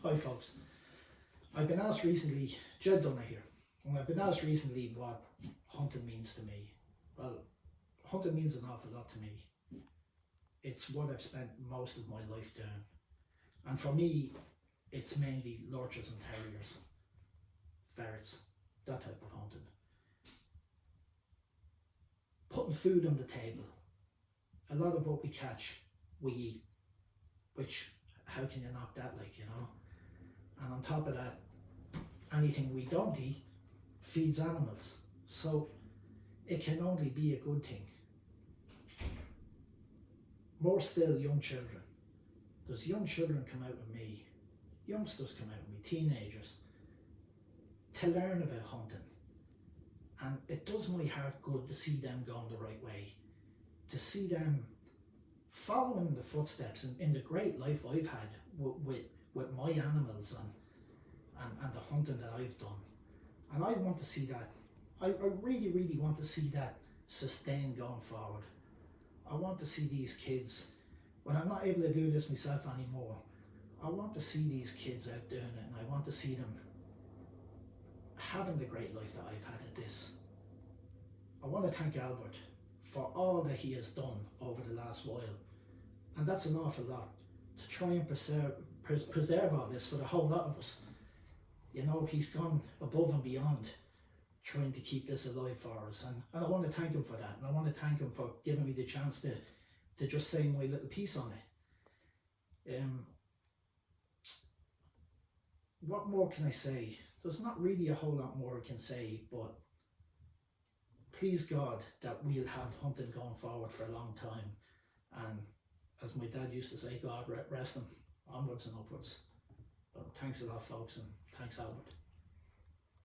Hi folks, I've been asked recently, Jed Donagh here, and I've been asked recently what hunting means to me. Well, hunting means an awful lot to me. It's what I've spent most of my life doing. And for me, it's mainly lurchers and terriers, ferrets, that type of hunting. Putting food on the table. A lot of what we catch, we eat, which, how can you knock that, like, you know? And on top of that, anything we don't eat feeds animals. So it can only be a good thing. More still, young children. There's young children come out with me, youngsters come out with me, teenagers, to learn about hunting. And it does my heart good to see them going the right way, to see them following the footsteps in the great life I've had with my animals and the hunting that I've done. And I want to see that, I really, really want to see that sustained going forward. I want to see these kids, when I'm not able to do this myself anymore, I want to see these kids out doing it, and I want to see them having the great life that I've had at this. I want to thank Albert for all that he has done over the last while, and that's an awful lot, to try and preserve all this for the whole lot of us. You know, he's gone above and beyond trying to keep this alive for us, and I want to thank him for that, and I want to thank him for giving me the chance to just say my little piece on it. What more can I say? There's not really a whole lot more I can say, but please God that we'll have hunting going forward for a long time, and as my dad used to say, God rest him, onwards and upwards. But thanks a lot folks, and thanks Albert.